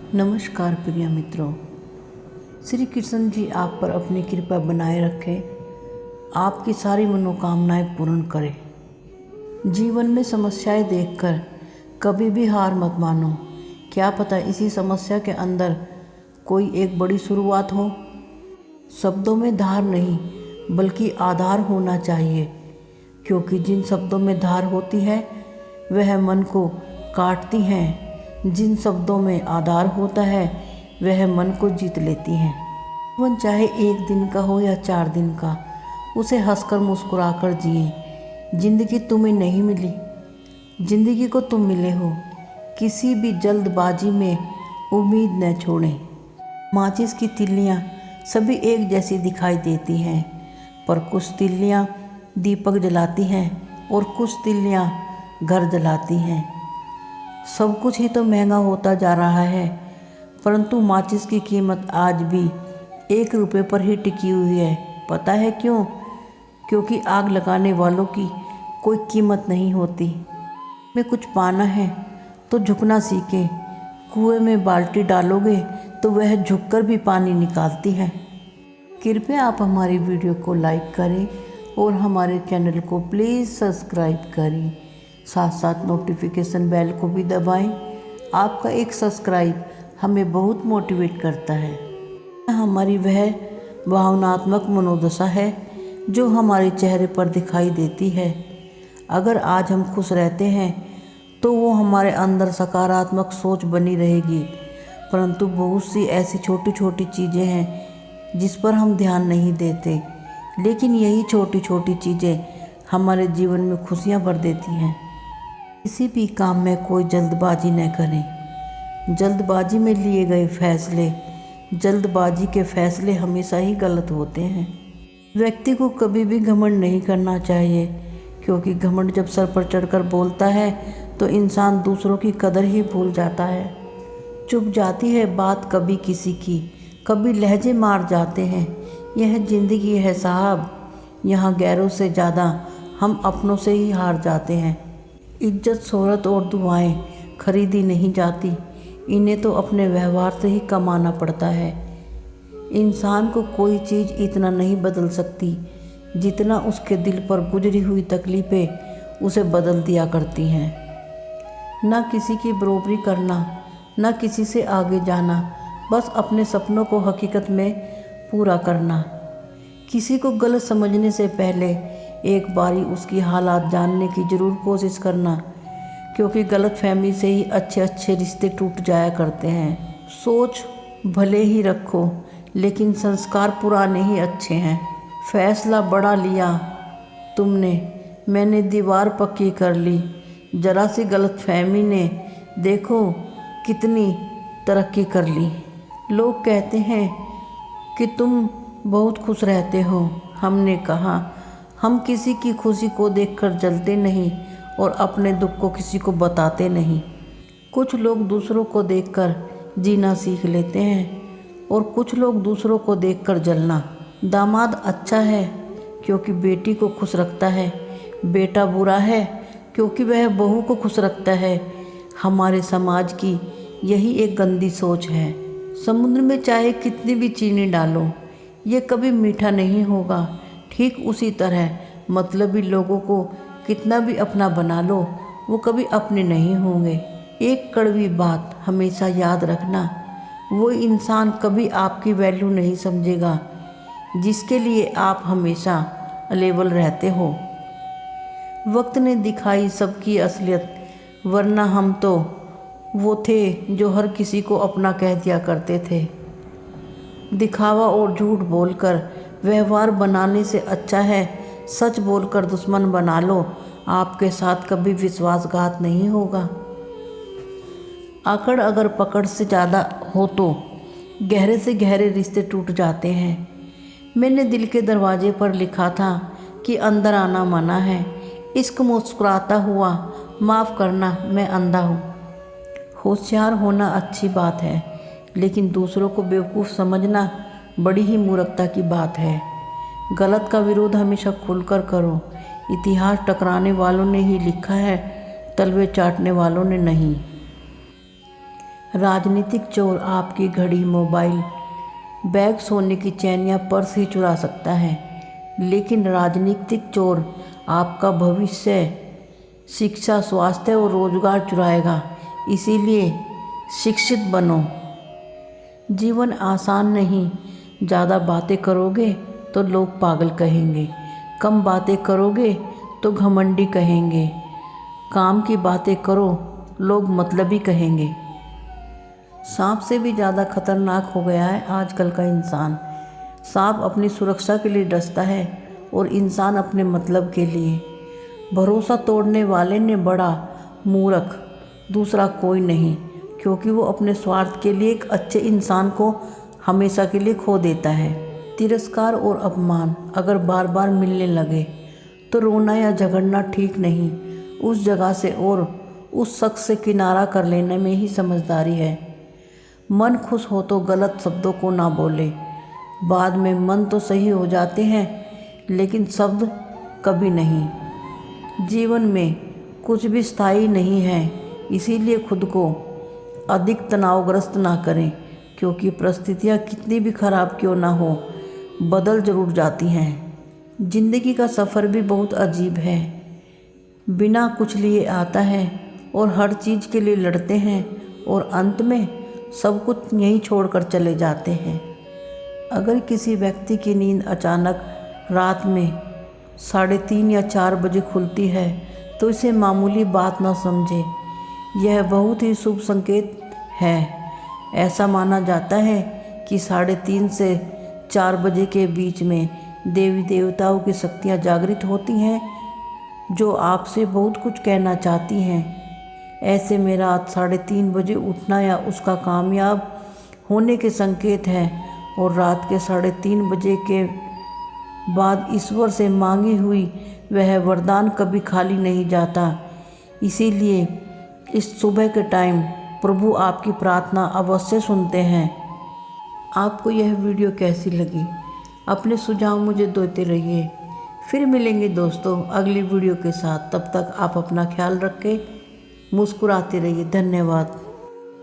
नमस्कार प्रिय मित्रों, श्री कृष्ण जी आप पर अपनी कृपा बनाए रखें, आपकी सारी मनोकामनाएं पूर्ण करें। जीवन में समस्याएं देखकर कभी भी हार मत मानो। क्या पता इसी समस्या के अंदर कोई एक बड़ी शुरुआत हो। शब्दों में धार नहीं बल्कि आधार होना चाहिए, क्योंकि जिन शब्दों में धार होती है वह मन को काटती हैं। जिन शब्दों में आधार होता है वह मन को जीत लेती हैं। जीवन चाहे 1 दिन का हो या 4 दिन का, उसे हंसकर मुस्कुराकर जिए। जिंदगी तुम्हें नहीं मिली, जिंदगी को तुम मिले हो। किसी भी जल्दबाजी में उम्मीद न छोड़ें। माचिस की तिल्लियाँ सभी एक जैसी दिखाई देती हैं, पर कुछ तिल्लियाँ दीपक जलाती हैं और कुछ तिल्लियाँ घर जलाती हैं। सब कुछ ही तो महंगा होता जा रहा है, परंतु माचिस की कीमत आज भी 1 रुपये पर ही टिकी हुई है। पता है क्यों? क्योंकि आग लगाने वालों की कोई कीमत नहीं होती। में कुछ पाना है तो झुकना सीखें। कुएं में बाल्टी डालोगे तो वह झुककर भी पानी निकालती है। कृपया आप हमारी वीडियो को लाइक करें और हमारे चैनल को प्लीज़ सब्सक्राइब करें। साथ साथ नोटिफिकेशन बेल को भी दबाएं। आपका एक सब्सक्राइब हमें बहुत मोटिवेट करता है। हमारी वह भावनात्मक मनोदशा है जो हमारे चेहरे पर दिखाई देती है। अगर आज हम खुश रहते हैं तो वो हमारे अंदर सकारात्मक सोच बनी रहेगी, परंतु बहुत सी ऐसी छोटी छोटी चीज़ें हैं जिस पर हम ध्यान नहीं देते, लेकिन यही छोटी छोटी चीज़ें हमारे जीवन में खुशियाँ भर देती हैं। किसी भी काम में कोई जल्दबाजी न करें। जल्दबाजी में लिए गए फैसले, जल्दबाजी के फैसले हमेशा ही गलत होते हैं। व्यक्ति को कभी भी घमंड नहीं करना चाहिए, क्योंकि घमंड जब सर पर चढ़कर बोलता है तो इंसान दूसरों की कदर ही भूल जाता है। चुप जाती है बात कभी किसी की, कभी लहजे मार जाते हैं। यह ज़िंदगी है साहब, यहाँ गैरों से ज़्यादा हम अपनों से ही हार जाते हैं। इज्जत, शोहरत और दुआएं खरीदी नहीं जाती, इन्हें तो अपने व्यवहार से ही कमाना पड़ता है। इंसान को कोई चीज़ इतना नहीं बदल सकती जितना उसके दिल पर गुजरी हुई तकलीफ़ें उसे बदल दिया करती हैं। ना किसी की बरोबरी करना, ना किसी से आगे जाना, बस अपने सपनों को हकीकत में पूरा करना। किसी को गलत समझने से पहले एक बारी उसकी हालात जानने की ज़रूर कोशिश करना, क्योंकि गलतफहमी से ही अच्छे अच्छे रिश्ते टूट जाया करते हैं। सोच भले ही रखो, लेकिन संस्कार पुराने ही अच्छे हैं। फैसला बड़ा लिया तुमने, मैंने दीवार पक्की कर ली। जरा सी गलतफहमी ने देखो कितनी तरक्की कर ली। लोग कहते हैं कि तुम बहुत खुश रहते हो। हमने कहा हम किसी की खुशी को देखकर जलते नहीं और अपने दुख को किसी को बताते नहीं। कुछ लोग दूसरों को देखकर जीना सीख लेते हैं और कुछ लोग दूसरों को देखकर जलना। दामाद अच्छा है क्योंकि बेटी को खुश रखता है, बेटा बुरा है क्योंकि वह बहू को खुश रखता है। हमारे समाज की यही एक गंदी सोच है। समुद्र में चाहे कितनी भी चीनी डालो, ये कभी मीठा नहीं होगा। ठीक उसी तरह मतलबी लोगों को कितना भी अपना बना लो, वो कभी अपने नहीं होंगे। एक कड़वी बात हमेशा याद रखना, वो इंसान कभी आपकी वैल्यू नहीं समझेगा जिसके लिए आप हमेशा अवेलेबल रहते हो। वक्त ने दिखाई सबकी असलियत, वरना हम तो वो थे जो हर किसी को अपना कह दिया करते थे। दिखावा और झूठ बोलकर व्यवहार बनाने से अच्छा है सच बोलकर दुश्मन बना लो। आपके साथ कभी विश्वासघात नहीं होगा। आकड़ अगर पकड़ से ज़्यादा हो तो गहरे से गहरे रिश्ते टूट जाते हैं। मैंने दिल के दरवाजे पर लिखा था कि अंदर आना मना है। इश्क मुस्कुराता हुआ, माफ़ करना मैं अंधा हूँ। होशियार होना अच्छी बात है, लेकिन दूसरों को बेवकूफ़ समझना बड़ी ही मूर्खता की बात है। गलत का विरोध हमेशा खुलकर करो। इतिहास टकराने वालों ने ही लिखा है, तलवे चाटने वालों ने नहीं। राजनीतिक चोर आपकी घड़ी, मोबाइल, बैग, सोने की चैन या पर्स ही चुरा सकता है, लेकिन राजनीतिक चोर आपका भविष्य, शिक्षा, स्वास्थ्य और रोजगार चुराएगा। इसीलिए शिक्षित बनो। जीवन आसान नहीं। ज़्यादा बातें करोगे तो लोग पागल कहेंगे, कम बातें करोगे तो घमंडी कहेंगे, काम की बातें करो लोग मतलबी कहेंगे। सांप से भी ज़्यादा खतरनाक हो गया है आजकल का इंसान। सांप अपनी सुरक्षा के लिए डसता है और इंसान अपने मतलब के लिए। भरोसा तोड़ने वाले ने बड़ा मूर्ख दूसरा कोई नहीं, क्योंकि वो अपने स्वार्थ के लिए एक अच्छे इंसान को हमेशा के लिए खो देता है। तिरस्कार और अपमान अगर बार बार मिलने लगे तो रोना या झगड़ना ठीक नहीं। उस जगह से और उस शख्स से किनारा कर लेने में ही समझदारी है। मन खुश हो तो गलत शब्दों को ना बोले। बाद में मन तो सही हो जाते हैं, लेकिन शब्द कभी नहीं। जीवन में कुछ भी स्थायी नहीं है, इसीलिए खुद को अधिक तनावग्रस्त ना करें, क्योंकि परिस्थितियाँ कितनी भी खराब क्यों ना हो, बदल जरूर जाती हैं। जिंदगी का सफ़र भी बहुत अजीब है। बिना कुछ लिए आता है और हर चीज़ के लिए लड़ते हैं और अंत में सब कुछ यहीं छोड़कर चले जाते हैं। अगर किसी व्यक्ति की नींद अचानक रात में 3:30 या 4 बजे खुलती है तो इसे मामूली बात ना समझे। यह बहुत ही शुभ संकेत है। ऐसा माना जाता है कि 3:30 से 4 बजे के बीच में देवी देवताओं की शक्तियाँ जागृत होती हैं, जो आपसे बहुत कुछ कहना चाहती हैं। ऐसे में रात 3:30 बजे उठना या उसका कामयाब होने के संकेत है, और रात के 3:30 बजे के बाद ईश्वर से मांगी हुई वह वरदान कभी खाली नहीं जाता। इसीलिए इस सुबह के टाइम प्रभु आपकी प्रार्थना अवश्य सुनते हैं। आपको यह वीडियो कैसी लगी? अपने सुझाव मुझे देते रहिए। फिर मिलेंगे दोस्तों अगली वीडियो के साथ। तब तक आप अपना ख्याल रखें, मुस्कुराते रहिए। धन्यवाद।